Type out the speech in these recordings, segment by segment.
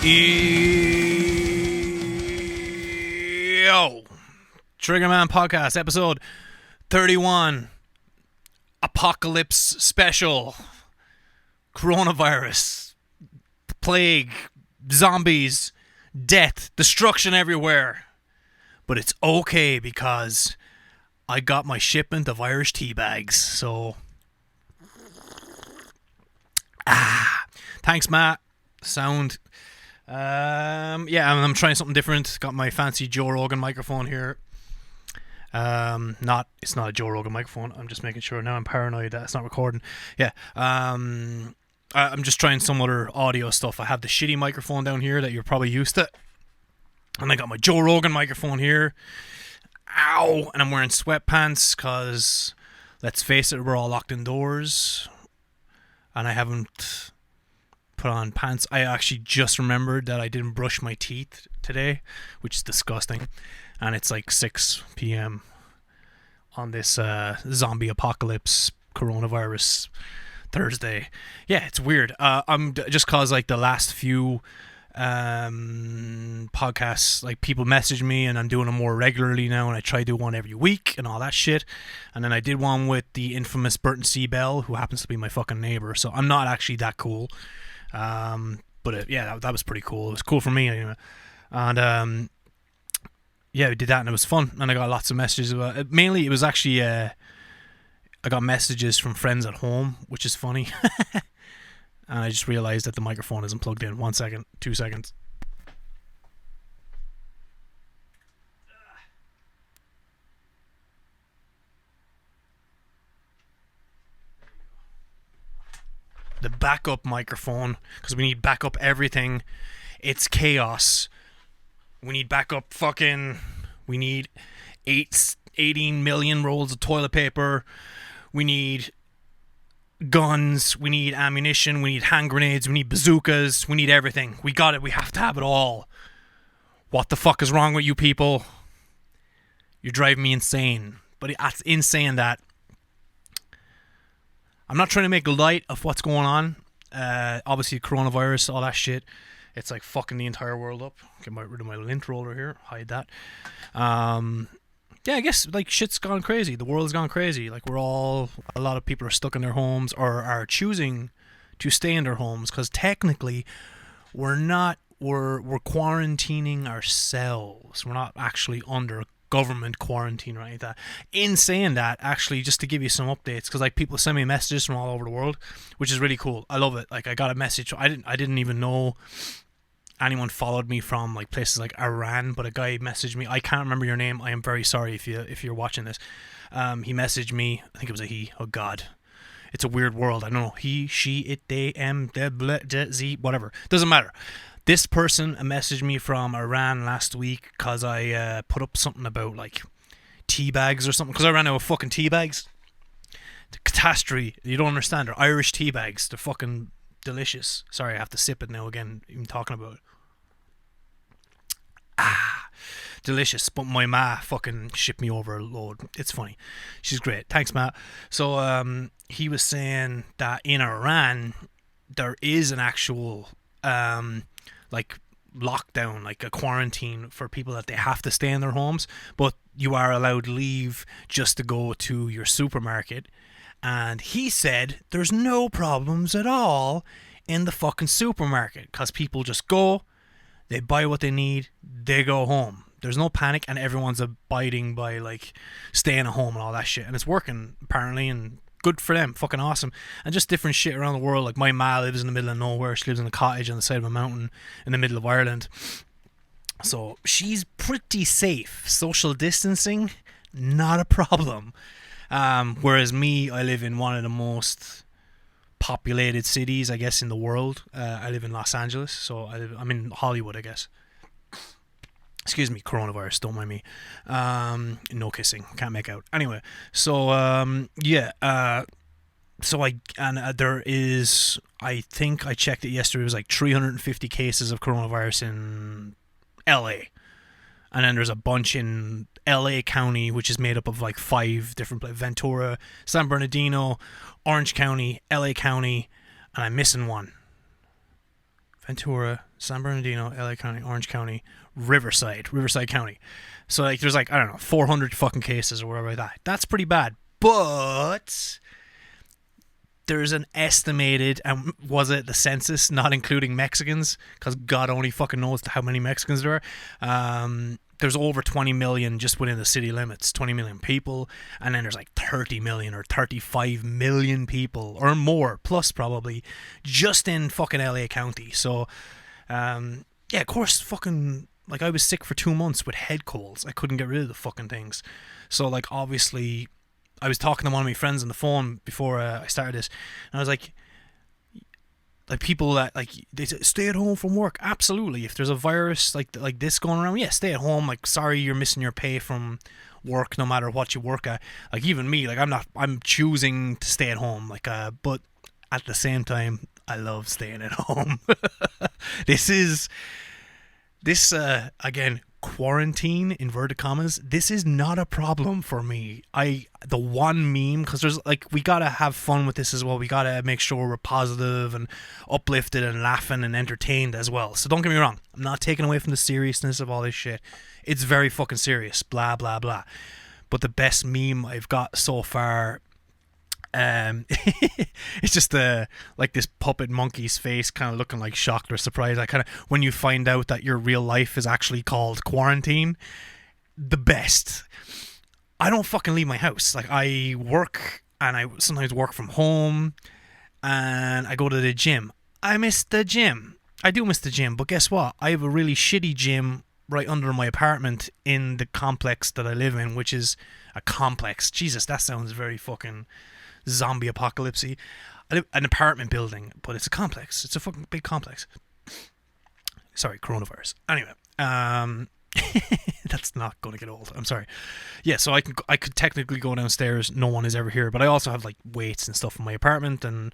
Yo, Triggerman Podcast, episode 31, Apocalypse Special, Coronavirus, Plague, Zombies, Death, Destruction everywhere. But it's okay because I got my shipment of Irish tea bags, so... Thanks, Matt. Sound... I'm trying something different. Got my fancy Joe Rogan microphone here. It's not a Joe Rogan microphone. I'm just making sure now. I'm paranoid that it's not recording. Yeah. I'm just trying some other audio stuff. I have the shitty microphone down here that you're probably used to, and I got my Joe Rogan microphone here. Ow! And I'm wearing sweatpants because, let's face it, we're all locked indoors, and I haven't put on pants. I actually just remembered that I didn't brush my teeth today, which is disgusting, and it's like 6 p.m. on this zombie apocalypse coronavirus Thursday. Yeah, it's weird. I'm just cause like the last few podcasts, like people message me and I'm doing them more regularly now, and I try to do one every week and all that shit. And then I did one with the infamous Burton C. Bell, who happens to be my fucking neighbor, so I'm not actually that cool. That was pretty cool. It was cool for me anyway. And we did that and it was fun, and I got lots of messages about it. Mainly it was actually I got messages from friends at home, which is funny. And I just realized that the microphone isn't plugged in. 1 second, 2 seconds. The backup microphone, because we need backup everything. It's chaos. We need backup we need 18 million rolls of toilet paper. We need guns. We need ammunition. We need hand grenades. We need bazookas. We need everything. We got it. We have to have it all. What the fuck is wrong with you people? You're driving me insane. But it's insane that I'm not trying to make light of what's going on. Obviously, coronavirus, all that shit. It's like fucking the entire world up. Get rid of my lint roller here. Hide that. I guess like shit's gone crazy. The world's gone crazy. Like a lot of people are stuck in their homes or are choosing to stay in their homes because technically we're quarantining ourselves. We're not actually under government quarantine or anything like that. In saying that, actually, just to give you some updates, because like people send me messages from all over the world, which is really cool. I love it. Like I got a message. I didn't even know anyone followed me from like places like Iran, but a guy messaged me. I can't remember your name. I am very sorry if you're watching this. He messaged me. I think it was a he. Oh God, it's a weird world. I don't know. He, she, it, they, z, whatever. Doesn't matter. This person messaged me from Iran last week because I put up something about like tea bags or something, because I ran out of fucking tea bags. The catastrophe. You don't understand. They're Irish tea bags. They're fucking delicious. Sorry, I have to sip it now again, even talking about it. Delicious. But my ma fucking shipped me over a load. It's funny. She's great. Thanks, Ma. So he was saying that in Iran there is an actual like lockdown, like a quarantine for people that they have to stay in their homes, but you are allowed to leave just to go to your supermarket. And he said there's no problems at all in the fucking supermarket because people just go, they buy what they need, they go home. There's no panic, and everyone's abiding by like staying at home and all that shit, and it's working apparently, and good for them. Fucking awesome. And just different shit around the world. Like my ma lives in the middle of nowhere. She lives in a cottage on the side of a mountain in the middle of Ireland, so she's pretty safe. Social distancing, not a problem. Whereas me, I live in one of the most populated cities, I guess, in the world. I live in Los Angeles, so I'm in Hollywood, I guess. Excuse me, coronavirus, don't mind me. No kissing, can't make out. Anyway, so there is, I think I checked it yesterday, it was like 350 cases of coronavirus in LA. And then there's a bunch in LA County, which is made up of like 5 different places: Ventura, San Bernardino, Orange County, LA County, and I'm missing one. Ventura, San Bernardino, LA County, Orange County, Riverside County. So like there's like, I don't know, 400 fucking cases or whatever like that. That's pretty bad. But there's an estimated, and was it the census, not including Mexicans, because God only fucking knows how many Mexicans there are. There's over 20 million just within the city limits, 20 million people, and then there's like 30 million or 35 million people or more, plus probably, just in fucking LA County. So, yeah, of course, fucking, like, I was sick for 2 months with head colds. I couldn't get rid of the fucking things. So, like, obviously, I was talking to one of my friends on the phone before I started this, and I was like people that, like, they say, stay at home from work. Absolutely. If there's a virus like this going around, yeah, stay at home. Like, sorry you're missing your pay from work no matter what you work at. Like, even me, like, I'm choosing to stay at home. Like, but at the same time, I love staying at home. This again, quarantine, inverted commas, this is not a problem for me. The one meme, because there's, like, we gotta have fun with this as well. We gotta make sure we're positive and uplifted and laughing and entertained as well. So don't get me wrong, I'm not taking away from the seriousness of all this shit. It's very fucking serious, blah blah blah. But the best meme I've got so far, it's just like this puppet monkey's face kind of looking like shocked or surprised. I kind of, when you find out that your real life is actually called quarantine, the best. I don't fucking leave my house. Like, I work, and I sometimes work from home, and I go to the gym. I miss the gym. I do miss the gym, but guess what? I have a really shitty gym right under my apartment in the complex that I live in, which is a complex. Jesus, that sounds very fucking zombie apocalypse-y. An apartment building, but it's a complex. It's a fucking big complex. Sorry, coronavirus. Anyway, that's not going to get old. I'm sorry. Yeah, so I could technically go downstairs. No one is ever here, but I also have, like, weights and stuff in my apartment, and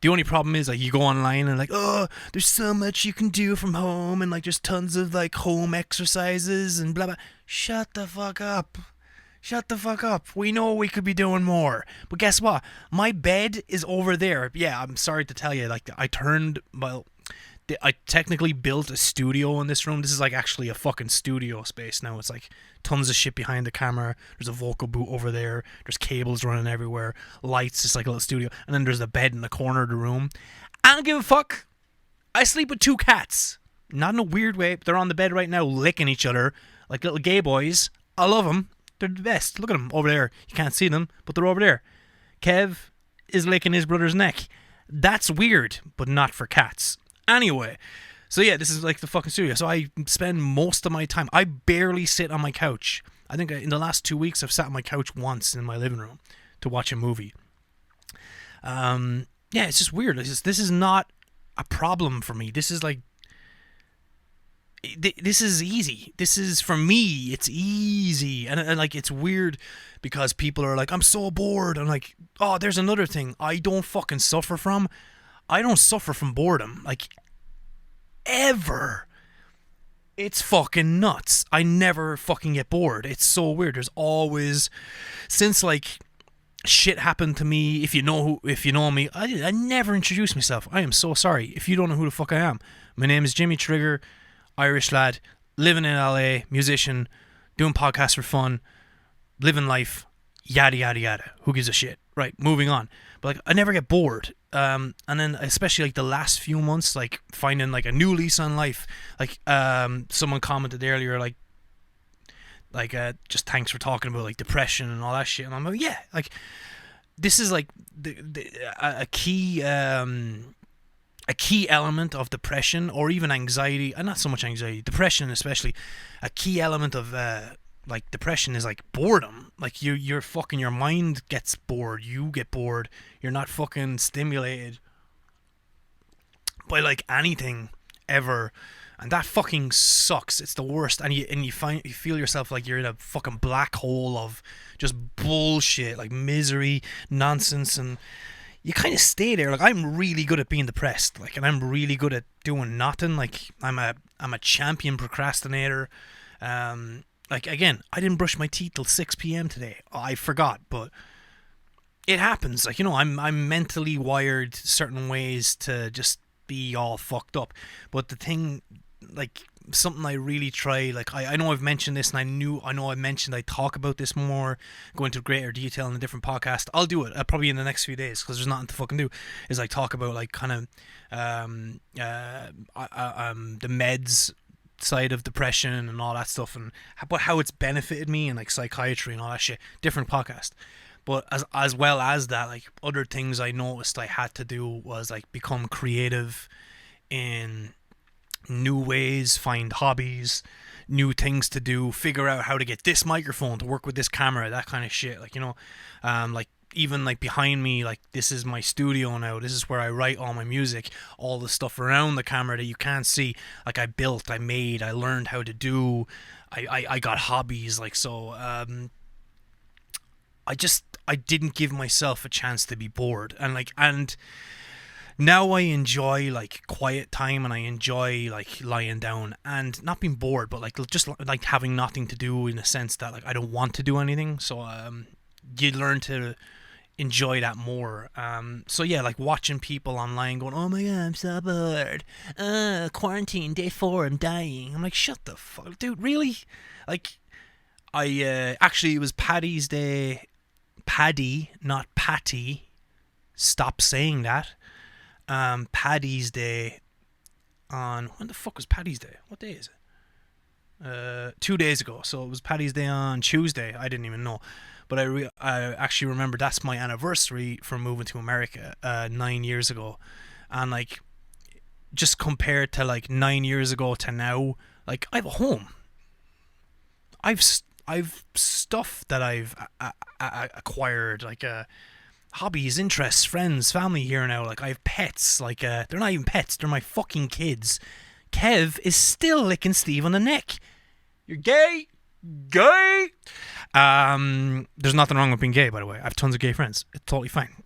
the only problem is, like, you go online and, like, oh, there's so much you can do from home, and, like, there's tons of, like, home exercises and blah blah. Shut the fuck up. Shut the fuck up. We know we could be doing more. But guess what? My bed is over there. Yeah, I'm sorry to tell you. Like, I technically built a studio in this room. This is, like, actually a fucking studio space now. It's, like, tons of shit behind the camera. There's a vocal booth over there. There's cables running everywhere. Lights. It's like a little studio. And then there's a bed in the corner of the room. I don't give a fuck. I sleep with 2 cats. Not in a weird way. They're on the bed right now licking each other like little gay boys. I love them. They're the best. Look at them over there. You can't see them, but they're over there. Kev is licking his brother's neck. That's weird, but not for cats. Anyway, so yeah, this is like the fucking studio. So I spend most of my time, I barely sit on my couch. I think in the last 2 weeks, I've sat on my couch once in my living room to watch a movie. Yeah, it's just weird. This is not a problem for me. This is like, this is easy. This is, for me, it's easy. And like, it's weird because people are like, I'm so bored. I'm like, oh, there's another thing I don't fucking suffer from. I don't suffer from boredom. Like, ever. It's fucking nuts. I never fucking get bored. It's so weird. There's always, since, like, shit happened to me, if you know me, I never introduce myself. I am so sorry if you don't know who the fuck I am. My name is Jimmy Trigger. Irish lad, living in LA, musician, doing podcasts for fun, living life, yada yada yada. Who gives a shit? Right, moving on. But, like, I never get bored. And then especially, like, the last few months, like, finding, like, a new lease on life. Like, someone commented earlier, like, just thanks for talking about, like, depression and all that shit. And I'm like, yeah, like, this is, like, a key element of depression, or even anxiety, and not so much anxiety, depression especially. A key element of like, depression is, like, boredom. Like, you're fucking, your mind gets bored, you get bored, you're not fucking stimulated by, like, anything ever, and that fucking sucks. It's the worst. And you feel yourself like you're in a fucking black hole of just bullshit, like misery, nonsense, and you kind of stay there. Like, I'm really good at being depressed, like, and I'm really good at doing nothing. Like, I'm a champion procrastinator. Like, again, I didn't brush my teeth till 6 p.m. today. I forgot, but it happens. Like, you know, I'm mentally wired certain ways to just be all fucked up. But the thing, like, something I really try, like, I know I've mentioned this, and I know I mentioned I talk about this more, go into greater detail in a different podcast. I'll do it probably in the next few days, because there's nothing to fucking do, is like talk about like kind of the meds side of depression and all that stuff, and how it's benefited me, and like psychiatry and all that shit. Different podcast. But as well as that, like, other things I noticed I had to do was like become creative in new ways, find hobbies, new things to do, figure out how to get this microphone to work with this camera, that kind of shit. Like, you know, like, even like behind me, like, this is my studio now, this is where I write all my music, all the stuff around the camera that you can't see, like, I built, I made, I learned how to do, I got hobbies, like, so I didn't give myself a chance to be bored. And now I enjoy like quiet time, and I enjoy like lying down and not being bored, but like just like having nothing to do, in a sense that like I don't want to do anything. So you learn to enjoy that more. So yeah, like watching people online going, oh my god, I'm so bored, quarantine day 4, I'm dying. I'm like, shut the fuck, dude, really? Like, I actually, it was Paddy's Day. Paddy, not Patty. Stop saying that. Paddy's Day on, when the fuck was Paddy's Day? What day is it? 2 days ago. So it was Paddy's Day on Tuesday. I didn't even know, but I actually remember that's my anniversary for moving to America 9 years ago, and like, just compared to like 9 years ago to now, like, I have a home. I've stuff that I've acquired, like hobbies, interests, friends, family here now. Like, I have pets. Like, they're not even pets, they're my fucking kids. Kev is still licking Steve on the neck. You're gay. There's nothing wrong with being gay, by the way. I have tons of gay friends. It's totally fine.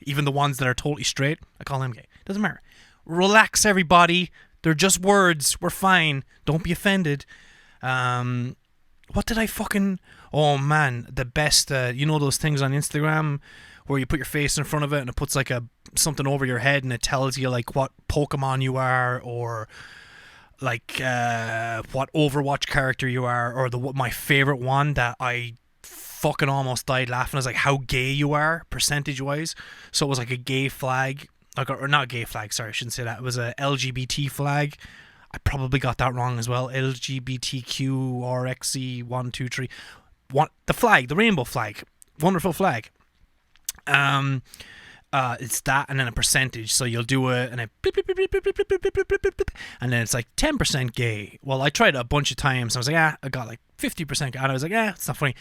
Even the ones that are totally straight, I call them gay. Doesn't matter. Relax, everybody. They're just words. We're fine. Don't be offended. What did I fucking... Oh, man. The best... you know those things on Instagram where you put your face in front of it and it puts like something over your head and it tells you like what Pokemon you are, or like what Overwatch character you are, or my favorite one that I fucking almost died laughing is like how gay you are, percentage-wise. So it was like a gay flag. Or not a gay flag, sorry, I shouldn't say that. It was a LGBT flag. I probably got that wrong as well. LGBTQRXE 1 2 3. The flag, the rainbow flag, wonderful flag. It's that, and then a percentage. So you'll do it, and then and then it's like 10% gay. Well, I tried it a bunch of times. I was like, I got like 50% gay, and I was like, it's not funny.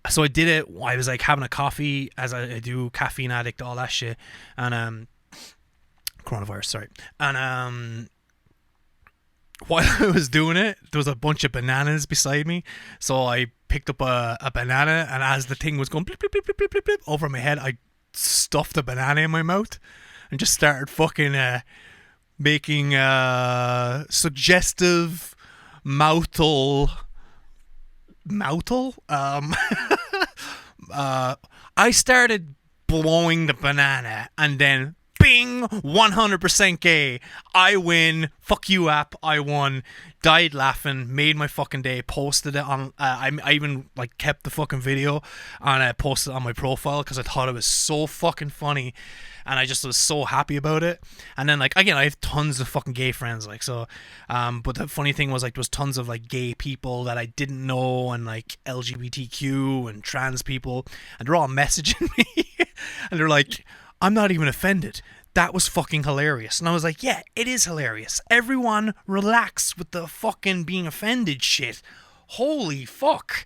So I did it. I was like having a coffee, as I do, caffeine addict, all that shit, and coronavirus, sorry, and while I was doing it, there was a bunch of bananas beside me. So I picked up a banana, and as the thing was going blip, blip, blip, blip, blip, blip, over my head, I stuffed a banana in my mouth and just started fucking making suggestive mouthful. I started blowing the banana, and then bing, 100% gay. I win. Fuck you, app. I won. Died laughing. Made my fucking day. Posted it on. I even like kept the fucking video and I posted it on my profile because I thought it was so fucking funny, and I just was so happy about it. And then like, again, I have tons of fucking gay friends, like, so. But the funny thing was, like, there was tons of like gay people that I didn't know, and like LGBTQ and trans people, and they're all messaging me, and they're like, I'm not even offended. That was fucking hilarious. And I was like, yeah, it is hilarious. Everyone relax with the fucking being offended shit. Holy fuck.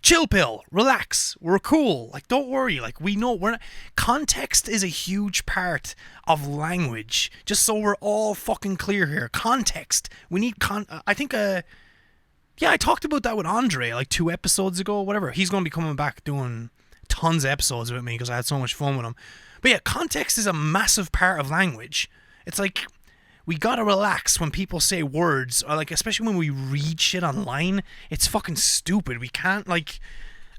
Chill pill. Relax. We're cool. Like, don't worry. Like, we know we're not... Context is a huge part of language. Just so we're all fucking clear here. Context. We need I think, yeah, I talked about that with Andre like 2 episodes ago, whatever. He's going to be coming back doing tons of episodes with me because I had so much fun with him. But yeah, context is a massive part of language. It's like, we gotta relax when people say words, or like, especially when we read shit online. It's fucking stupid. We can't like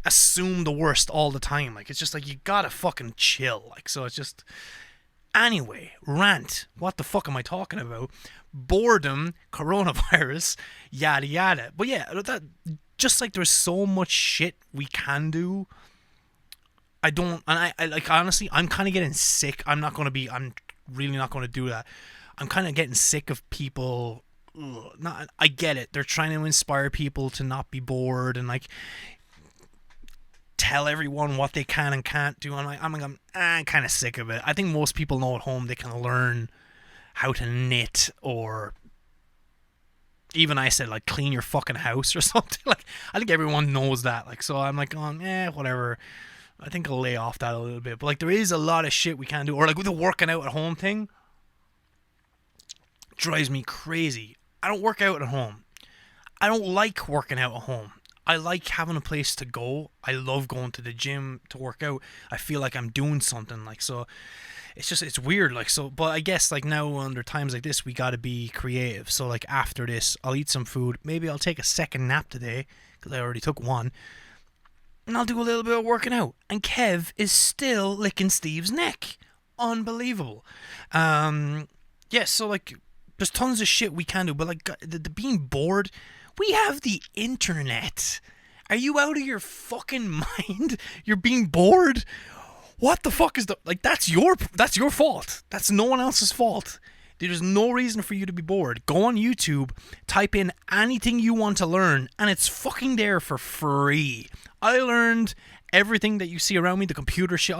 assume the worst all the time. Like, it's just like, you gotta fucking chill. Like, so it's just, Anyway, rant. What the fuck am I talking about? Boredom, coronavirus, yada yada. But yeah, that just like there's so much shit we can do. I don't, and I like, honestly, I'm kind of getting sick. I'm really not going to do that. I'm kind of getting sick of people. I get it. They're trying to inspire people to not be bored and like tell everyone what they can and can't do. I'm kind of sick of it. I think most people know at home they can learn how to knit, or even I said like clean your fucking house or something. Like I think everyone knows that. Like, so I'm like, whatever. I think I'll lay off that a little bit. But like there is a lot of shit we can do. Or like with the working out at home thing, drives me crazy. I don't work out at home. I don't like working out at home. I like having a place to go. I love going to the gym to work out. I feel like I'm doing something. Like, so it's weird. Like, so, but I guess like now under times like this, we got to be creative. So like after this, I'll eat some food. Maybe I'll take a second nap today because I already took one. And I'll do a little bit of working out. And Kev is still licking Steve's neck. Unbelievable. Yeah, so like there's tons of shit we can do. But like the being bored, we have the internet. Are you out of your fucking mind? You're being bored? What the fuck is that's your fault. That's no one else's fault. There's no reason for you to be bored. Go on YouTube, type in anything you want to learn, and it's fucking there for free. I learned everything that you see around me, the computer shit,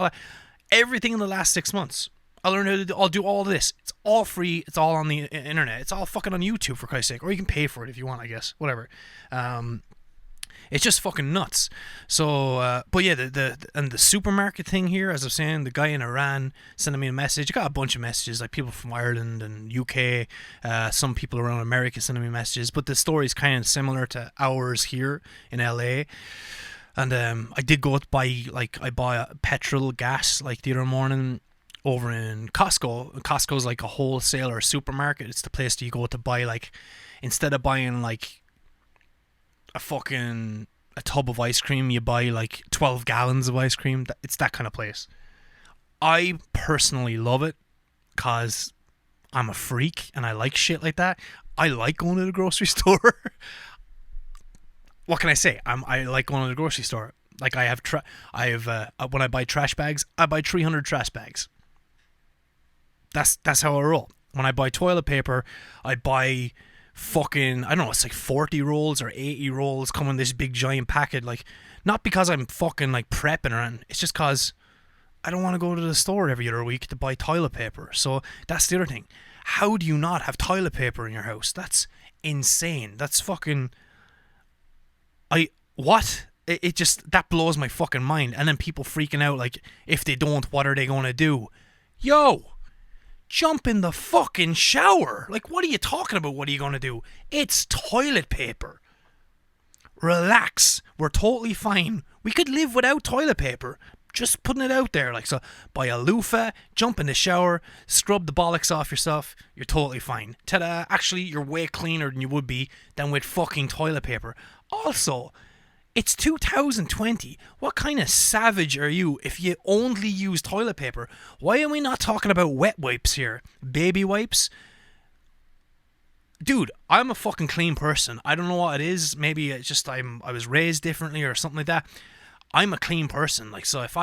everything in the last 6 months. I learned how to I'll do all this. It's all free. It's all on the internet. It's all fucking on YouTube, for Christ's sake. Or you can pay for it if you want, I guess. Whatever. It's just fucking nuts. So, but yeah, the supermarket thing here, as I was saying, the guy in Iran sending me a message. I got a bunch of messages, like people from Ireland and UK, some people around America sending me messages. But the story's kind of similar to ours here in LA. And I did go to buy petrol, gas, like the other morning over in Costco. Costco's like a wholesaler supermarket. It's the place that you go to buy, like, instead of buying like a tub of ice cream, you buy like 12 gallons of ice cream. It's that kind of place. I personally love it because I'm a freak and I like shit like that. I like going to the grocery store. What can I say? I like going to the grocery store. Like I have when I buy trash bags, I buy 300 trash bags. That's how I roll. When I buy toilet paper, I buy fucking, I don't know, it's like 40 rolls or 80 rolls come in this big giant packet. Like, not because I'm fucking like prepping or anything. It's just because I don't want to go to the store every other week to buy toilet paper. So that's the other thing. How do you not have toilet paper in your house? That's insane. That's fucking, it just, that blows my fucking mind. And then people freaking out like, if they don't, what are they going to do? Yo, jump in the fucking shower. Like, what are you talking about? What are you going to do? It's toilet paper. Relax. We're totally fine. We could live without toilet paper. Just putting it out there. Like, so buy a loofah, jump in the shower, scrub the bollocks off yourself. You're totally fine. Ta-da. Actually, you're way cleaner than you would be than with fucking toilet paper. Also, it's 2020. What kind of savage are you if you only use toilet paper? Why are we not talking about wet wipes here? Baby wipes? Dude, I'm a fucking clean person. I don't know what it is. Maybe it's just I was raised differently or something like that. I'm a clean person. Like, so if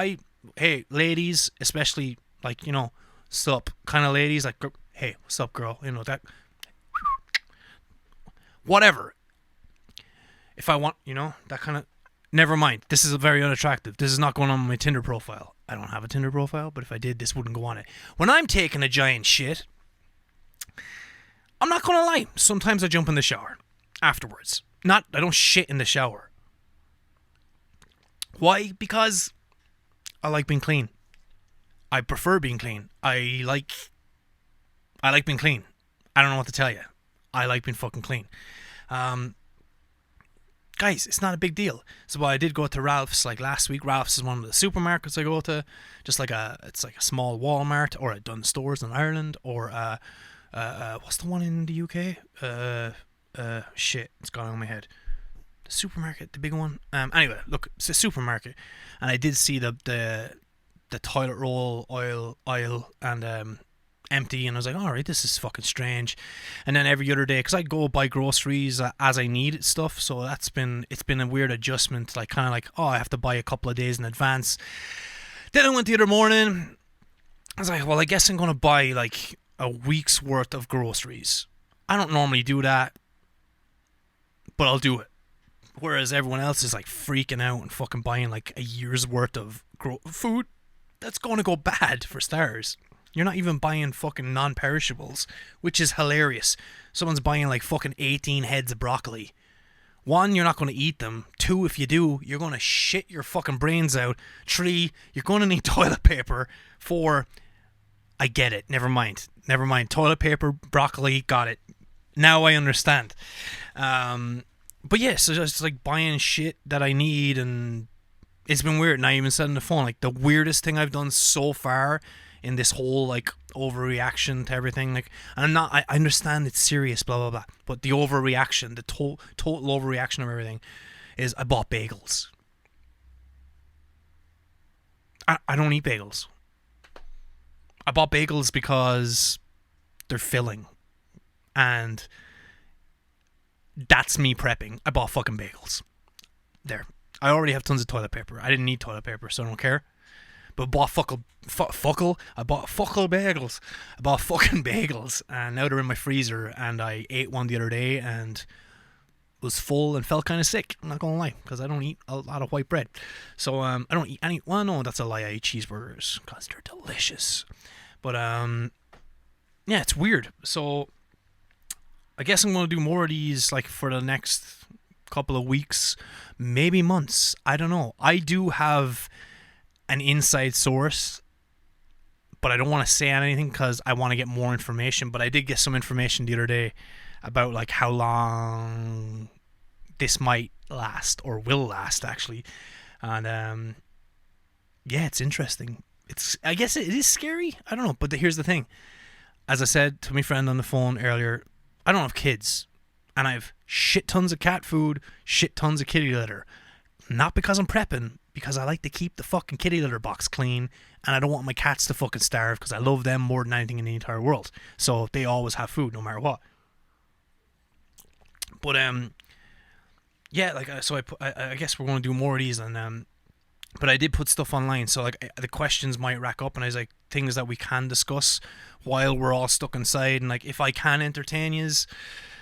hey, ladies, especially, like, you know, sup kind of ladies, like, hey, what's up, girl? You know, that, whatever. If I want, you know, that kind of, never mind. This is very unattractive. This is not going on my Tinder profile. I don't have a Tinder profile, but if I did, this wouldn't go on it. When I'm taking a giant shit, I'm not going to lie. Sometimes I jump in the shower afterwards. I don't shit in the shower. Why? Because I like being clean. I prefer being clean. I like being clean. I don't know what to tell you. I like being fucking clean. Guys, it's not a big deal. So I did go to Ralph's like last week. Ralph's is one of the supermarkets I go to. Just like it's like a small Walmart, or a Dunnes Stores in Ireland, or what's the one in the UK? Shit, it's gone on my head. Supermarket, the big one. Anyway, look, it's a supermarket, and I did see the the toilet roll aisle and empty, and I was like, all right, this is fucking strange. And then every other day, because I go buy groceries as I need stuff, so it's been a weird adjustment, like kind of like, oh, I have to buy a couple of days in advance. Then I went the other morning, I was like, well, I guess I'm gonna buy like a week's worth of groceries. I don't normally do that, but I'll do it. Whereas everyone else is like freaking out and fucking buying like a year's worth of food. That's going to go bad for starters. You're not even buying fucking non-perishables, which is hilarious. Someone's buying like fucking 18 heads of broccoli. 1, you're not going to eat them. 2, if you do, you're going to shit your fucking brains out. 3, you're going to need toilet paper. 4, I get it. Never mind. Toilet paper, broccoli, got it. Now I understand. But yeah, so just like buying shit that I need, and it's been weird. And I even said on the phone, like the weirdest thing I've done so far in this whole like overreaction to everything. Like, and I understand it's serious, blah blah blah, but the overreaction, the total overreaction of everything, is I bought bagels. I don't eat bagels. I bought bagels because they're filling, and that's me prepping. I bought fucking bagels. There. I already have tons of toilet paper. I didn't need toilet paper, so I don't care. But I bought fuckle bagels. I bought fucking bagels, and now they're in my freezer, and I ate one the other day and was full and felt kind of sick. I'm not gonna lie, because I don't eat a lot of white bread. So I don't eat any. Well, no, that's a lie. I eat cheeseburgers because they're delicious. But yeah, it's weird. So I guess I'm gonna do more of these like for the next couple of weeks, maybe months. I don't know. I do have an inside source, but I don't want to say anything because I want to get more information. But I did get some information the other day about like how long this might last, or will last actually. And yeah, it's interesting. I guess it is scary. I don't know. But here's the thing. As I said to my friend on the phone earlier, I don't have kids, and I have shit tons of cat food, shit tons of kitty litter. Not because I'm prepping, because I like to keep the fucking kitty litter box clean, and I don't want my cats to fucking starve because I love them more than anything in the entire world. So they always have food no matter what. But yeah, like so I guess we're going to do more of these, and but I did put stuff online, so like the questions might rack up, and I was like, things that we can discuss while we're all stuck inside, and like if I can entertain yous,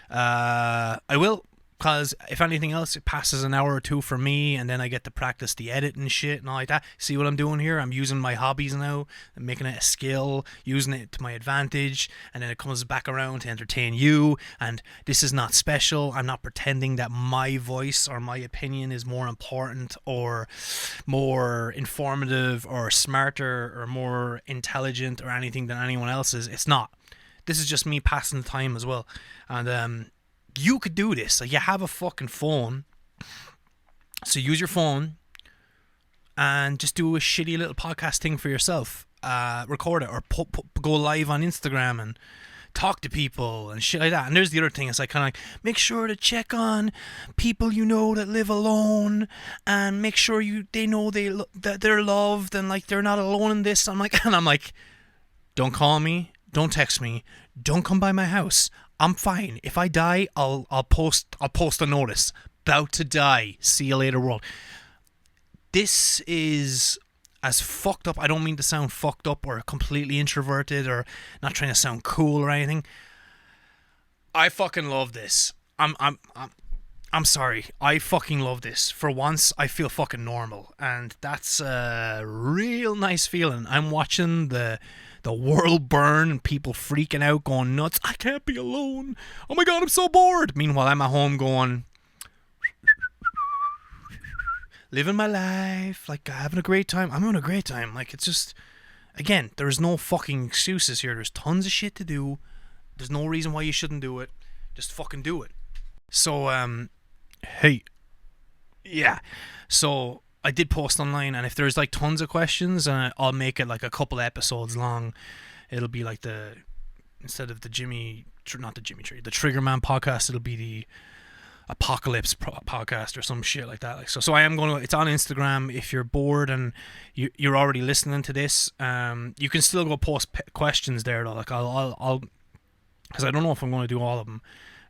I will. Because if anything else, it passes an hour or two for me, and then I get to practice the edit and shit and all like that. See what I'm doing here? I'm using my hobbies now, I'm making it a skill, using it to my advantage, and then it comes back around to entertain you. And this is not special. I'm not pretending that my voice or my opinion is more important or more informative or smarter or more intelligent or anything than anyone else's. It's not. This is just me passing the time as well. And you could do this. Like, you have a fucking phone, so use your phone and just do a shitty little podcast thing for yourself. Record it, or go live on Instagram and talk to people and shit like that. And there's the other thing. It's like kind of like, make sure to check on people you know that live alone, and make sure they know that they're loved, and like they're not alone in this. I'm like, don't call me, don't text me, don't come by my house. I'm fine. If I die, I'll post a notice. About to die. See you later, world. This is as fucked up. I don't mean to sound fucked up or completely introverted or not trying to sound cool or anything. I fucking love this. I'm sorry. I fucking love this. For once, I feel fucking normal, and that's a real nice feeling. I'm watching the world burn and people freaking out, going nuts. I can't be alone. Oh my god, I'm so bored. Meanwhile, I'm at home going, living my life, like having a great time. I'm having a great time. Like, it's just, again, there's no fucking excuses here. There's tons of shit to do. There's no reason why you shouldn't do it. Just fucking do it. So, hey, yeah. So I did post online, and if there's like tons of questions, I'll make it like a couple episodes long. It'll be like instead of the Triggerman Podcast, it'll be the apocalypse podcast or some shit like that. Like so I am going to. It's on Instagram. If you're bored and you're already listening to this, you can still go post questions there though. Like I'll because I don't know if I'm going to do all of them.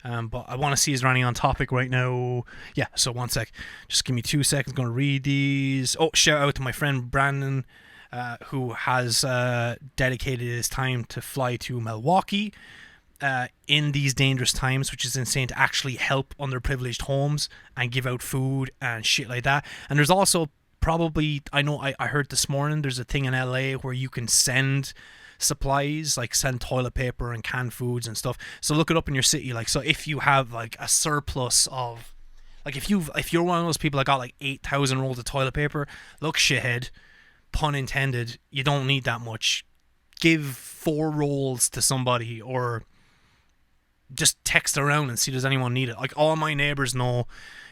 But I want to see is there any on topic right now. Yeah, so 1 sec. Just give me 2 seconds. Going to read these. Oh, shout out to my friend Brandon, who has dedicated his time to fly to Milwaukee in these dangerous times, which is insane, to actually help underprivileged homes and give out food and shit like that. And there's also probably, I heard this morning, there's a thing in LA where you can send supplies, like send toilet paper and canned foods and stuff. So look it up in your city. Like, so if you have like a surplus of, like if you're one of those people that got like 8,000 rolls of toilet paper, look, shithead, pun intended, you don't need that much. Give 4 rolls to somebody, or just text around and see does anyone need it. Like, all my neighbors know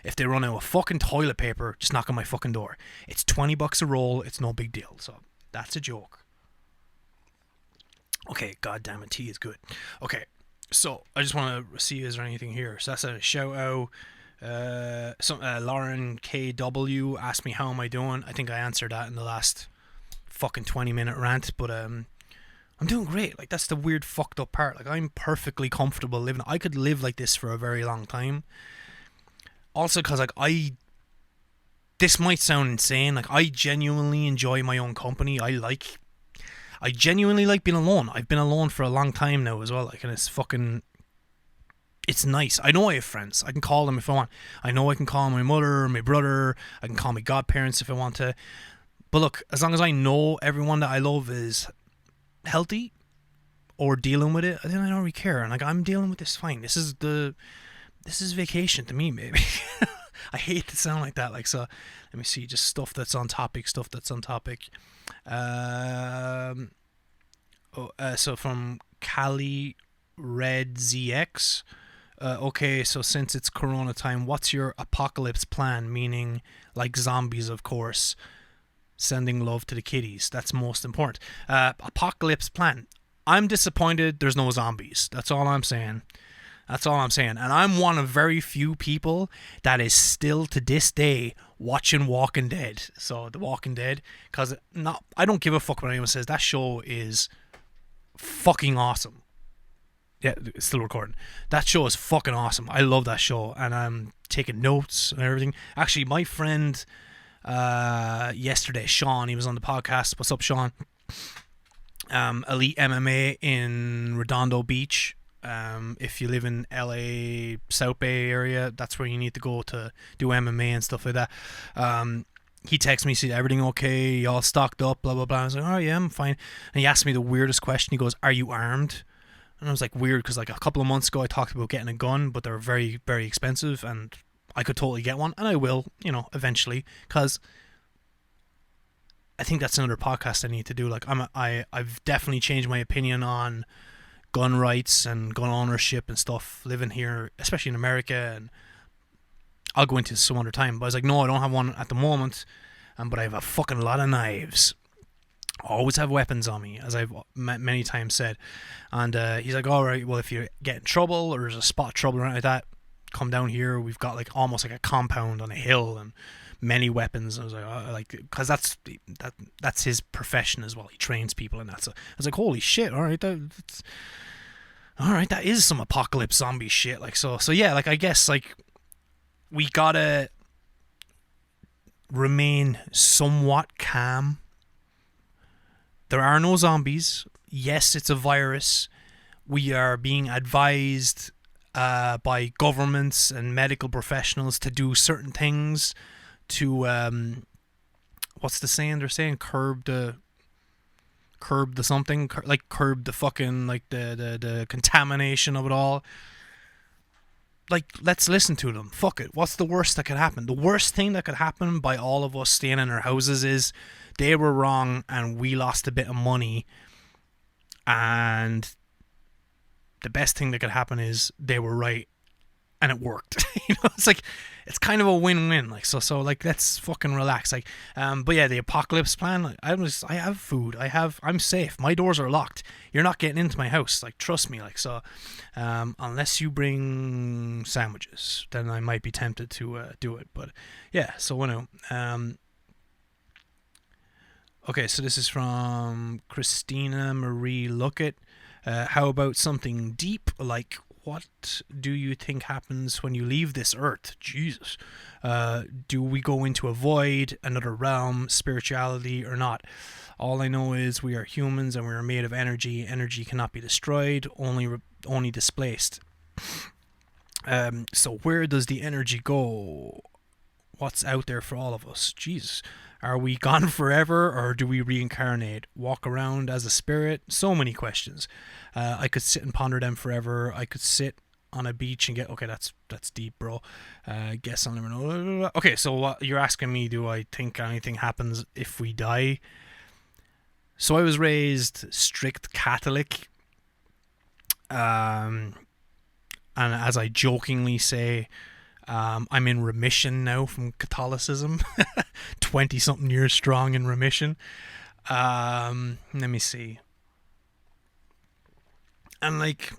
if they run out of fucking toilet paper, just knock on my fucking door. It's $20 a roll. It's no big deal. So that's a joke. Okay, god damn it, tea is good. Okay, so I just want to see is there anything here. So that's a shout out. Lauren KW asked me how am I doing. I think I answered that in the last fucking 20-minute rant, but I'm doing great. Like, that's the weird fucked up part. Like, I'm perfectly comfortable living. I could live like this for a very long time. Also, because like this might sound insane. Like, I genuinely enjoy my own company. I genuinely like being alone. I've been alone for a long time now as well. Like, and it's nice. I know I have friends. I can call them if I want. I know I can call my mother or my brother. I can call my godparents if I want to. But look, as long as I know everyone that I love is healthy or dealing with it, then I don't really care. And like, I'm dealing with this fine. This is vacation to me, maybe. I hate to sound like that. Like, so let me see, just stuff that's on topic. So from Cali Red ZX. Okay, so since it's Corona time, what's your apocalypse plan? Meaning, like zombies, of course. Sending love to the kiddies. That's most important. Apocalypse plan. I'm disappointed there's no zombies. That's all I'm saying. And I'm one of very few people that is still to this day watching Walking Dead. So The Walking Dead, because I don't give a fuck what anyone says. That show is fucking awesome. Yeah, it's still recording. That show is fucking awesome. I love that show, and I'm taking notes and everything. Actually, my friend yesterday, Sean, he was on the podcast. What's up, Sean? Elite MMA in Redondo Beach. If you live in LA South Bay area, that's where you need to go to do MMA and stuff like that. He texted me, said, everything okay? You all stocked up, blah, blah, blah. I was like, oh yeah, I'm fine. And he asked me the weirdest question. He goes, are you armed? And I was like, weird, because like a couple of months ago I talked about getting a gun, but they're very, very expensive, and I could totally get one, and I will, eventually, because I think that's another podcast I need to do. Like, I've definitely changed my opinion on gun rights and gun ownership and stuff, living here, especially in America, and I'll go into this some other time. But I was like, no, I don't have one at the moment, but I have a fucking lot of knives. I always have weapons on me, as I've many times said. And he's like, all right, well, if you get in trouble or there's a spot of trouble or anything like that, come down here. We've got like almost like a compound on a hill and many weapons. And I was like, oh, because that's his profession as well. He trains people and that. So I was like, holy shit! All right, that is some apocalypse zombie shit. Like, so yeah. Like, I guess like we gotta remain somewhat calm. There are no zombies. Yes, it's a virus. We are being advised by governments and medical professionals to do certain things to what's the saying they're saying, curb the something, curb the fucking, like, the contamination of it all. Like, let's listen to them. Fuck it. What's the worst that could happen? The worst thing that could happen by all of us staying in our houses is they were wrong and we lost a bit of money, and the best thing that could happen is they were right and it worked. It's like, it's kind of a win-win. Like, so like, let's fucking relax. Like, but yeah, the apocalypse plan. Like, I have food. I'm safe. My doors are locked. You're not getting into my house. Like, trust me. Like, so, unless you bring sandwiches, then I might be tempted to do it. But yeah, so okay, so this is from Christina Marie Lookett. How about something deep, like, what do you think happens when you leave this earth? Jesus. Do we go into a void, another realm, spirituality, or not? All I know is we are humans and we are made of energy. Energy cannot be destroyed, only displaced. So where does the energy go? What's out there for all of us? Jesus. Are we gone forever, or do we reincarnate? Walk around as a spirit? So many questions. I could sit and ponder them forever. I could sit on a beach and get... Okay, that's deep, bro. Guess I'll never know. Okay, so what you're asking me, do I think anything happens if we die? So I was raised strict Catholic. And as I jokingly say... I'm in remission now from Catholicism. 20-something years strong in remission. Let me see. And like,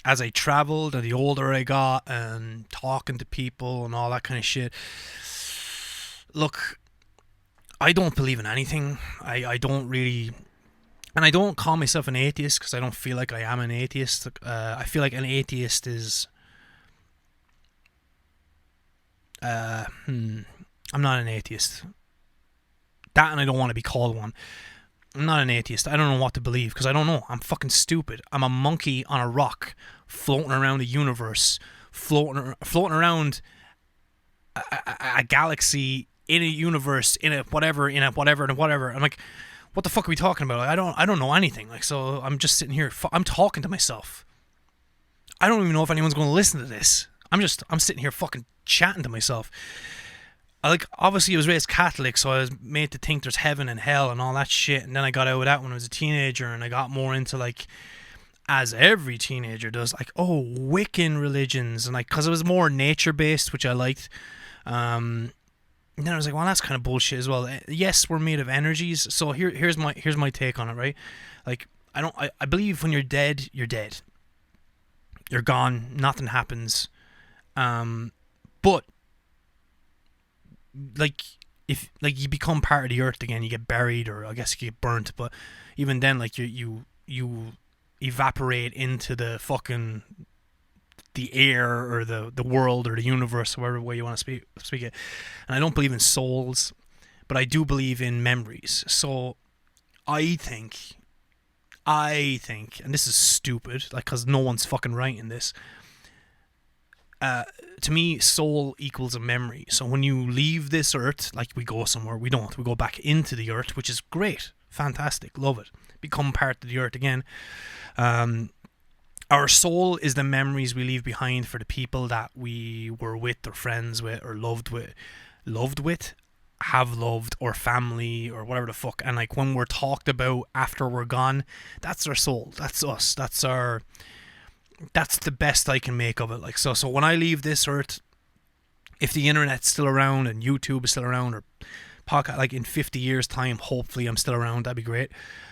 as I traveled and the older I got and talking to people and all that kind of shit, look, I don't believe in anything. I don't really... And I don't call myself an atheist because I don't feel like I am an atheist. I feel like an atheist is... I'm not an atheist. That, and I don't want to be called one. I'm not an atheist. I don't know what to believe because I don't know. I'm fucking stupid. I'm a monkey on a rock floating around the universe, floating around a galaxy in a universe, in a whatever. I'm like, what the fuck are we talking about? Like, I don't know anything. Like, so I'm just sitting here. I'm talking to myself. I don't even know if anyone's going to listen to this. I'm sitting here fucking chatting to myself. Obviously I was raised Catholic, so I was made to think there's heaven and hell and all that shit, and then I got out of that when I was a teenager, and I got more into, like, as every teenager does, like, Wiccan religions, and like, because it was more nature based, which I liked. And then I was like, well, that's kind of bullshit as well. Yes, we're made of energies, so here's my take on it, right? Like, I believe when you're dead, you're dead. You're gone, nothing happens. But like, if like you become part of the earth again, you get buried, or I guess you get burnt. But even then, like, you evaporate into the fucking the air or the world or the universe, whatever way you want to speak it. And I don't believe in souls, but I do believe in memories. So I think, and this is stupid, like, because no one's fucking right in this. To me, soul equals a memory. So when you leave this earth, like, we go somewhere, we don't. We go back into the earth, which is great, fantastic, love it. Become part of the earth again. Our soul is the memories we leave behind for the people that we were with, or friends with, or loved with, have loved, or family, or whatever the fuck. And like, when we're talked about after we're gone, that's our soul. That's us. That's the best I can make of it. Like, so when I leave this earth, if the internet's still around and YouTube is still around, or podcast, like in 50 years time, hopefully I'm still around, that'd be great.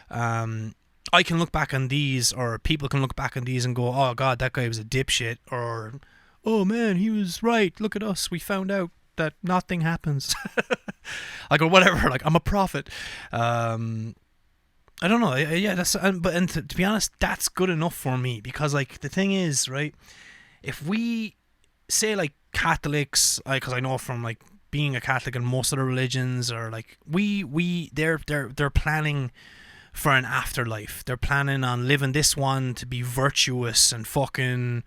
I can look back on these, or people can look back on these and go, oh god, that guy was a dipshit, or oh man, he was right, look at us, we found out that nothing happens. Like, or whatever, like, I'm a prophet. I don't know. Yeah, to be honest, that's good enough for me, because like, the thing is, right, if we say, like, Catholics, because I know from, like, being a Catholic and most other religions, are like, they're planning for an afterlife. They're planning on living this one to be virtuous and fucking,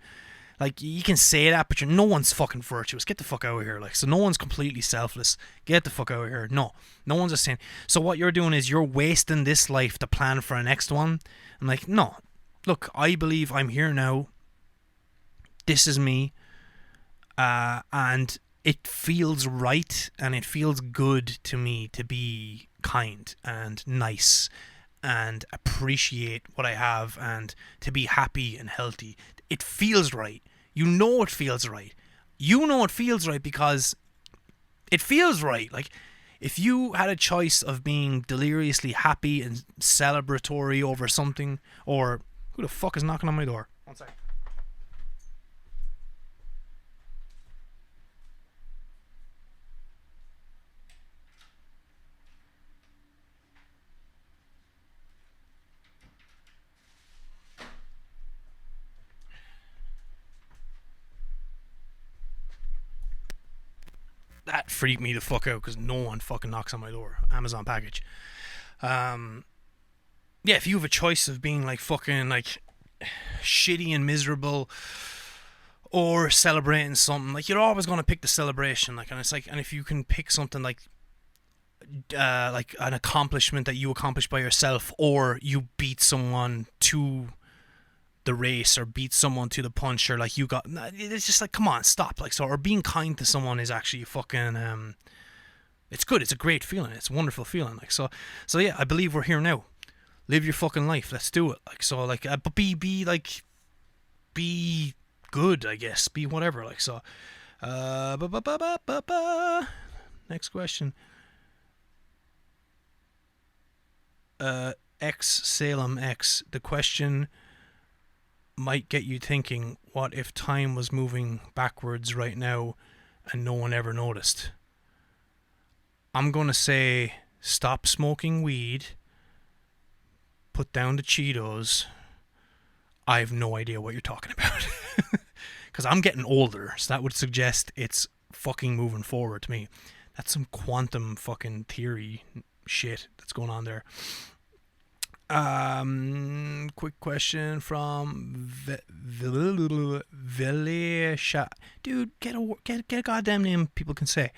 like, you can say that, but no one's fucking virtuous. Get the fuck out of here. Like, so no one's completely selfless. Get the fuck out of here. No one's just saying. So what you're doing is you're wasting this life to plan for a next one. I'm like, no. Look, I believe I'm here now. This is me. And it feels right, and it feels good to me to be kind and nice and appreciate what I have, and to be happy and healthy. It feels right. You know it feels right. You know it feels right because it feels right. Like, if you had a choice of being deliriously happy and celebratory over something, or who the fuck is knocking on my door? One second. That freaked me the fuck out because no one fucking knocks on my door. Amazon package. Yeah, if you have a choice of being like fucking like shitty and miserable or celebrating something, like, you're always gonna pick the celebration. Like, and it's like, and if you can pick something like an accomplishment that you accomplished by yourself, or you beat someone to the race, or beat someone to the punch, or like you got, it's just like, come on, stop. Like, so, or being kind to someone is actually fucking it's good. It's a great feeling. It's a wonderful feeling. Like, so yeah, I believe we're here now. Live your fucking life. Let's do it. Like, so, like, but be good, I guess. Be whatever. Like, so. Next question. X Salem X. The question might get you thinking, what if time was moving backwards right now and no one ever noticed? I'm gonna say, stop smoking weed, put down the Cheetos. I have no idea what you're talking about. Because I'm getting older, so that would suggest it's fucking moving forward to me. That's some quantum fucking theory shit that's going on there. Quick question from Velesha. Dude, get a goddamn name people can say.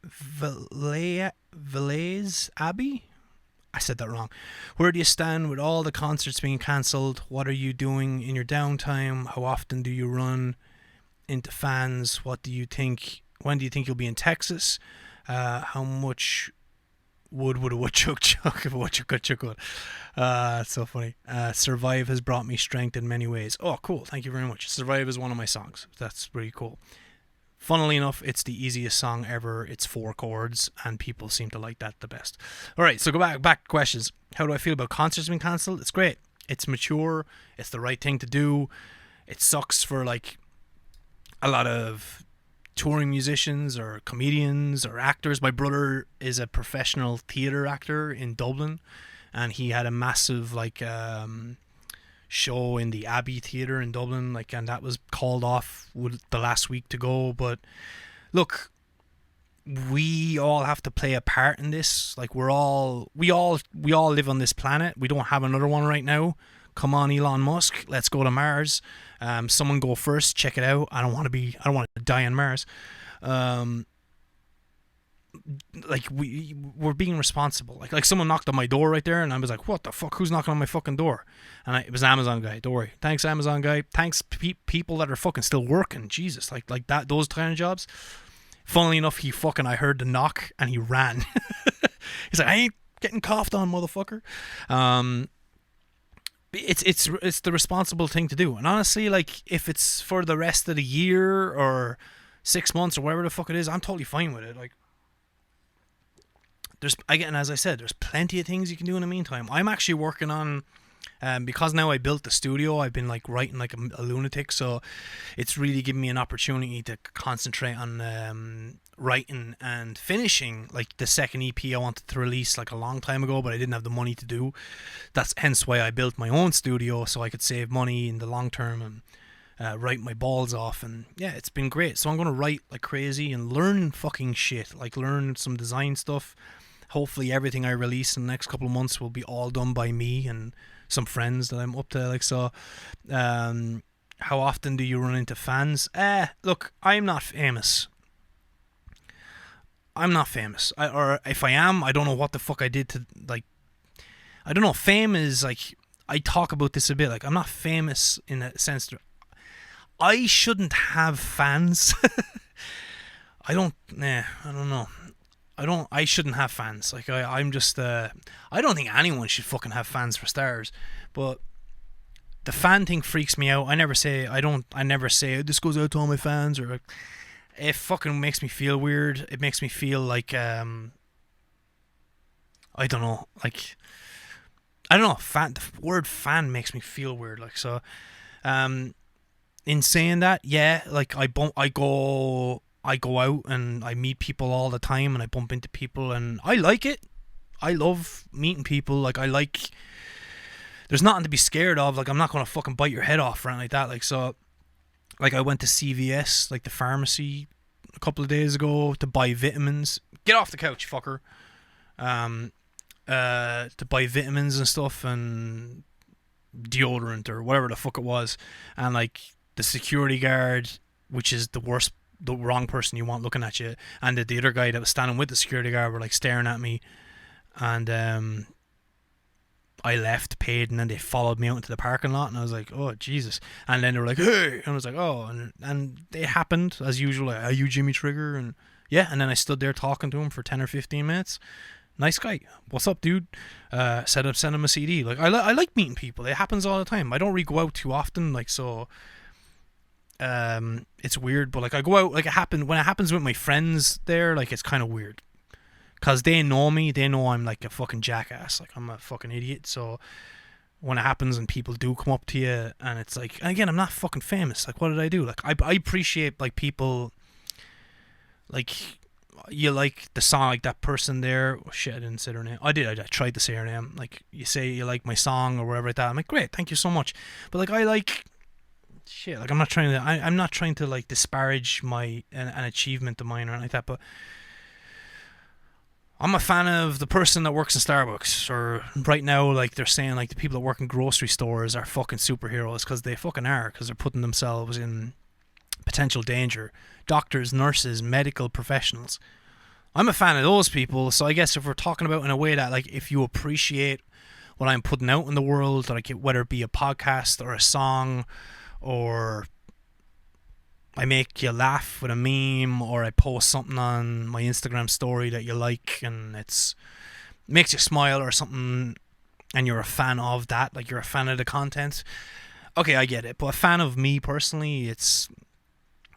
Velez Abbey? I said that wrong. Where do you stand with all the concerts being cancelled? What are you doing in your downtime? How often do you run into fans? What do you think? When do you think you'll be in Texas? How much would a woodchuck chuck if a woodchuck could chuck wood? It's so funny. Survive has brought me strength in many ways. Oh, cool. Thank you very much. Survive is one of my songs. That's pretty cool. Funnily enough, it's the easiest song ever. It's 4 chords, and people seem to like that the best. All right, so go back to questions. How do I feel about concerts being cancelled? It's great. It's mature. It's the right thing to do. It sucks for, like, a lot of touring musicians or comedians or actors. My brother is a professional theatre actor in Dublin, and he had a massive, like, show in the Abbey Theatre in Dublin, like, and that was called off with the last week to go. But look, we all have to play a part in this. Like, we all live on this planet. We don't have another one right now. Come on, Elon Musk, let's go to Mars. Someone go first, check it out. I don't want to die on Mars. Like, we're being responsible. Like someone knocked on my door right there, and I was like, what the fuck, who's knocking on my fucking door? And it was Amazon guy. Don't worry. Thanks, Amazon guy. Thanks, people that are fucking still working. Jesus, like that, those kind of jobs. Funnily enough, I heard the knock and he ran. He's like, I ain't getting coughed on, motherfucker. It's the responsible thing to do. And honestly, like, if it's for the rest of the year or 6 months or whatever the fuck it is, I'm totally fine with it. Like, as I said, there's plenty of things you can do in the meantime. I'm actually working on, because now I built the studio, I've been, like, writing like a lunatic, so it's really given me an opportunity to concentrate on writing and finishing, like, the second EP I wanted to release, like, a long time ago, but I didn't have the money to do. That's hence why I built my own studio, so I could save money in the long term and write my balls off. And yeah, it's been great. So I'm going to write like crazy and learn fucking shit, like learn some design stuff. Hopefully everything I release in the next couple of months will be all done by me and some friends that I'm up to. Like, so how often do you run into fans? Look, I'm not famous. Or if I am, I don't know what the fuck I did to, like, I don't know. Fame is, like, I talk about this a bit. Like, I'm not famous in a sense that I shouldn't have fans. I don't know. I shouldn't have fans. Like, I'm just, I don't think anyone should fucking have fans for stars. But the fan thing freaks me out. I never say this goes out to all my fans, or it fucking makes me feel weird. It makes me feel like I don't know, like I don't know. The word fan makes me feel weird. Like, so, in saying that, yeah, like I go out and I meet people all the time, and I bump into people, and I like it. I love meeting people. Like, there's nothing to be scared of. Like, I'm not gonna fucking bite your head off or anything like that. Like, so, like, I went to CVS, like the pharmacy, a couple of days ago to buy vitamins. Get off the couch, fucker. To buy vitamins and stuff and deodorant or whatever the fuck it was, and like the security guard, which is the wrong person you want looking at you, and the other guy that was standing with the security guard were like staring at me, and I left, paid, and then they followed me out into the parking lot, and I was like, oh Jesus. And then they were like, hey, and I was like, oh, and it happened as usual, like, are you Jimmy Trigger? And yeah, and then I stood there talking to him for 10 or 15 minutes. Nice guy. What's up, dude? Send him a CD. Like, I like meeting people. It happens all the time. I don't really go out too often, like, so it's weird, but like I go out, like, when it happens with my friends there, like, it's kind of weird. Cause they know me, they know I'm like a fucking jackass, like I'm a fucking idiot. So when it happens and people do come up to you, and it's like, and again, I'm not fucking famous. Like, what did I do? Like, I appreciate like people, like, you like the song, like that person there. Oh, shit, I didn't say her name. I did. I tried to say her name. Like, you say you like my song or whatever like that. I'm like, great, thank you so much. But like, I like shit. Like, I'm not trying to like disparage an achievement of mine or anything like that. But I'm a fan of the person that works in Starbucks, or right now, like they're saying, like the people that work in grocery stores are fucking superheroes, because they fucking are, because they're putting themselves in potential danger. Doctors, nurses, medical professionals. I'm a fan of those people. So I guess if we're talking about in a way that, like, if you appreciate what I'm putting out in the world, like whether it be a podcast or a song, or I make you laugh with a meme, or I post something on my Instagram story that you like and makes you smile or something, and you're a fan of that, like you're a fan of the content, okay, I get it. But a fan of me personally, it's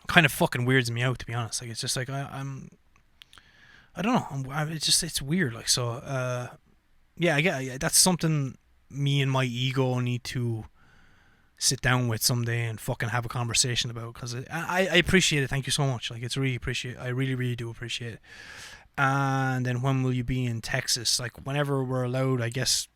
kind of fucking weirds me out, to be honest. Like, it's just like I don't know. It's weird. Like, so yeah, I get that's something me and my ego need to sit down with someday and fucking have a conversation about, because I appreciate it. Thank you so much. Like, it's really appreciate. I really, really do appreciate it. And then when will you be in Texas? Like, whenever we're allowed, I guess,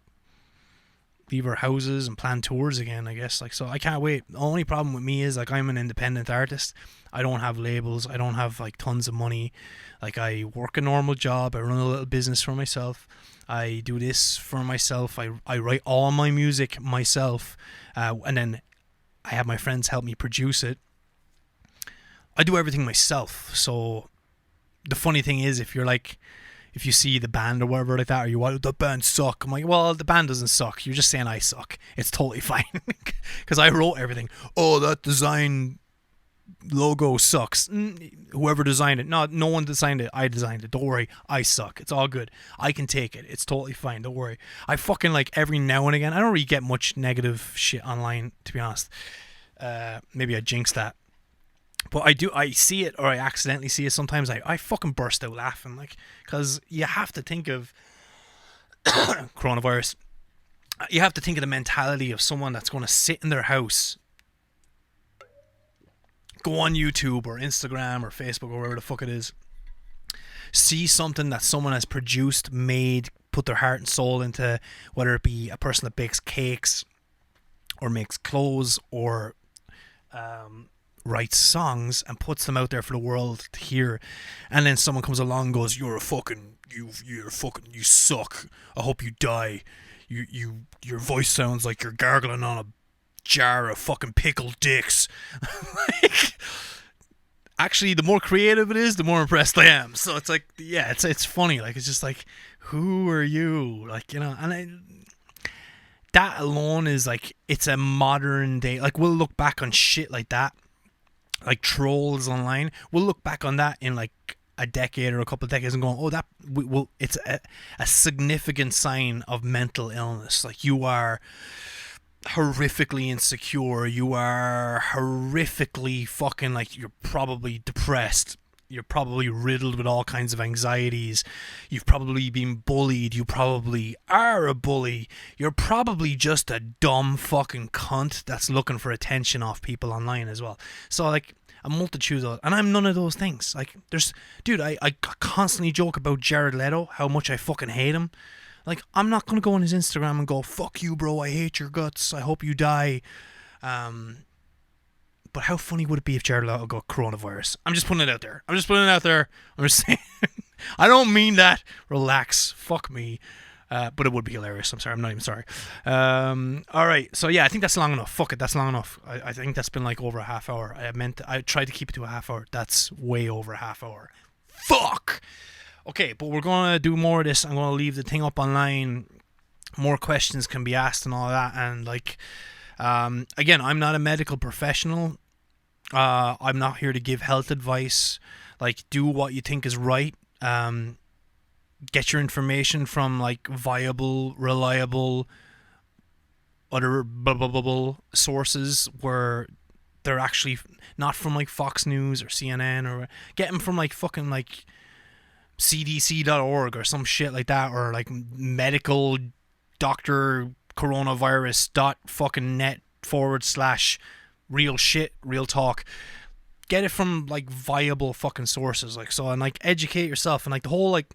leave our houses and plan tours again, I guess. Like, so I can't wait. The only problem with me is, like, I'm an independent artist. I don't have labels. I don't have like tons of money. Like, I work a normal job. I run a little business for myself. I do this for myself. I write all my music myself, and then I have my friends help me produce it. I do everything myself. So the funny thing is, if you see the band or whatever like that, or you want the band suck, I'm like, well, the band doesn't suck. You're just saying I suck. It's totally fine, because I wrote everything. Oh, that design logo sucks. Whoever designed it, no one designed it. I designed it. Don't worry, I suck. It's all good. I can take it. It's totally fine. Don't worry. I fucking, like, every now and again, I don't really get much negative shit online, to be honest. Maybe I jinxed that, but I see it, or I accidentally see it sometimes. I fucking burst out laughing, like, because you have to think of coronavirus. You have to think of the mentality of someone that's going to sit in their house, go on YouTube or Instagram or Facebook or wherever the fuck it is, see something that someone has produced, made, put their heart and soul into, whether it be a person that bakes cakes or makes clothes or writes songs and puts them out there for the world to hear, and then someone comes along and goes, you suck, I hope you die, your voice sounds like you're gargling on a jar of fucking pickled dicks. Like, actually, the more creative it is, the more impressed I am. So it's like, yeah, it's funny. Like, it's just like, who are you? Like, you know, and that alone is like, it's a modern day. Like, we'll look back on shit like that, like trolls online. We'll look back on that in like a decade or a couple of decades and go, oh, it's a significant sign of mental illness. Like, you are horrifically insecure. You are horrifically fucking, like, you're probably depressed. You're probably riddled with all kinds of anxieties. You've probably been bullied. You probably are a bully. You're probably just a dumb fucking cunt that's looking for attention off people online as well. So, like, a multitude of... And I'm none of those things. Like, there's... Dude, I constantly joke about Jared Leto, how much I fucking hate him. Like, I'm not going to go on his Instagram and go, fuck you, bro, I hate your guts, I hope you die. But how funny would it be if Jared Leto got coronavirus? I'm just putting it out there. I'm just saying. I don't mean that. Relax. Fuck me. But it would be hilarious. I'm sorry. I'm not even sorry. All right. So, yeah, I think that's long enough. Fuck it. That's long enough. I think that's been like over a half hour. I tried to keep it to a half hour. That's way over a half hour. Fuck. Okay, but we're going to do more of this. I'm going to leave the thing up online. More questions can be asked and all that. And, like, again, I'm not a medical professional. I'm not here to give health advice. Like, do what you think is right. Get your information from, like, viable, reliable, other sources where they're actually not from, like, Fox News or CNN, or get them from, like, fucking, like, cdc.org or some shit like that, or, like, medical doctor coronavirus dot fucking net / real shit, real talk. Get it from, like, viable fucking sources, like, so, and, like, educate yourself, and, like, the whole, like,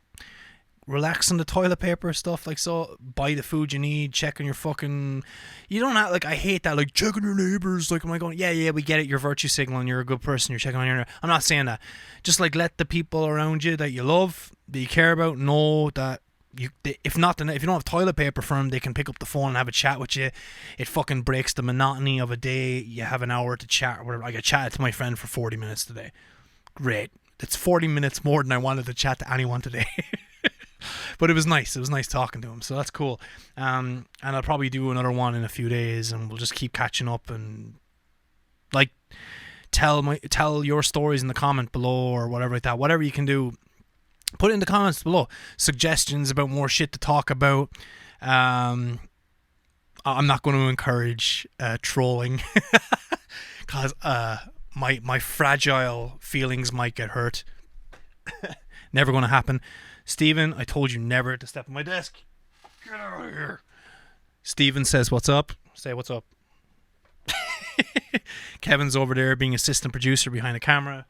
relax on the toilet paper stuff, like, so, buy the food you need, check on your fucking, you don't have, like, I hate that, like, check on your neighbors, like, am I going, yeah, we get it, you're virtue signaling, you're a good person, you're checking on your, I'm not saying that, just, like, let the people around you that you love, that you care about, know that if you don't have toilet paper for them, they can pick up the phone and have a chat with you. It fucking breaks the monotony of a day. You have an hour to chat or whatever. Like, I chatted to my friend for 40 minutes today. Great. It's 40 minutes more than I wanted to chat to anyone today. But it was nice. It was nice talking to him. So that's cool. And I'll probably do another one in a few days, and we'll just keep catching up and, like, tell your stories in the comment below or whatever like that. Whatever you can do. Put it in the comments below. Suggestions about more shit to talk about. I'm not going to encourage trolling. Because my fragile feelings might get hurt. Never going to happen. Steven, I told you never to step on my desk. Get out of here. Steven says, what's up? Say what's up. Kevin's over there being assistant producer behind the camera.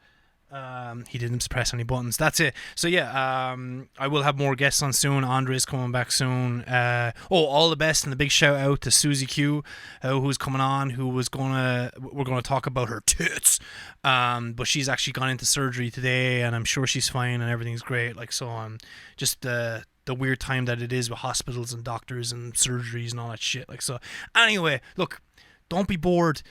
He didn't press any buttons. That's it. So yeah, I will have more guests on soon. Andre's coming back soon. All the best, and a big shout out to Susie Q, who's coming on. We're gonna talk about her tits. But she's actually gone into surgery today, and I'm sure she's fine and everything's great. Like, so just the weird time that it is with hospitals and doctors and surgeries and all that shit. Like, so anyway, look, don't be bored.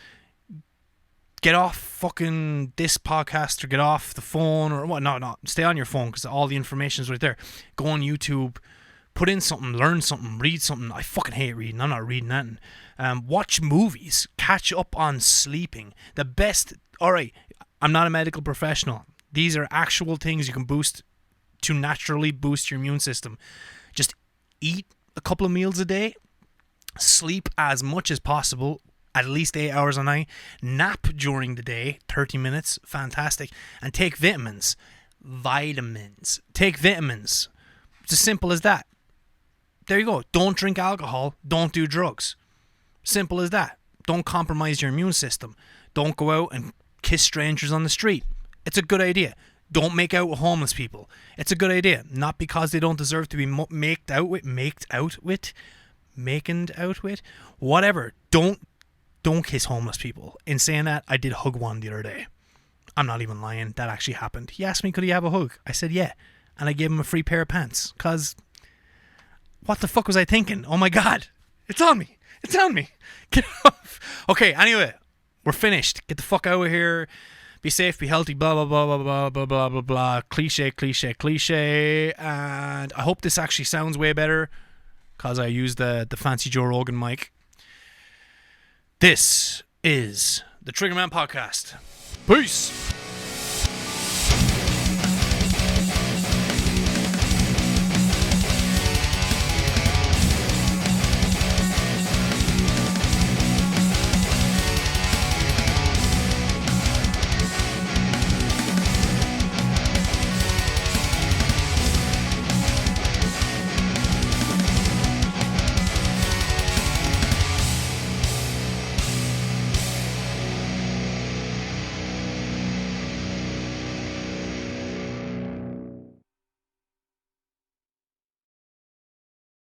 Get off fucking this podcast, or get off the phone, or what? No, stay on your phone, because all the information is right there. Go on YouTube, put in something, learn something, read something. I fucking hate reading. I'm not reading nothing. Watch movies, catch up on sleeping. The best. All right, I'm not a medical professional. These are actual things you can naturally boost your immune system. Just eat a couple of meals a day, sleep as much as possible. At least 8 hours a night. Nap during the day, 30 minutes, fantastic. And take vitamins. Take vitamins. It's as simple as that. There you go. Don't drink alcohol. Don't do drugs. Simple as that. Don't compromise your immune system. Don't go out and kiss strangers on the street. It's a good idea. Don't make out with homeless people. It's a good idea. Not because they don't deserve to be maked out with. Whatever. Don't kiss homeless people. In saying that, I did hug one the other day. I'm not even lying. That actually happened. He asked me, could he have a hug? I said, yeah. And I gave him a free pair of pants. Because, what the fuck was I thinking? Oh my God. It's on me. Get off. Okay, anyway. We're finished. Get the fuck out of here. Be safe, be healthy, blah, blah, blah, blah, blah, blah, blah, blah, blah. Cliche. And I hope this actually sounds way better, because I used the fancy Joe Rogan mic. This is the Triggerman Podcast. Peace.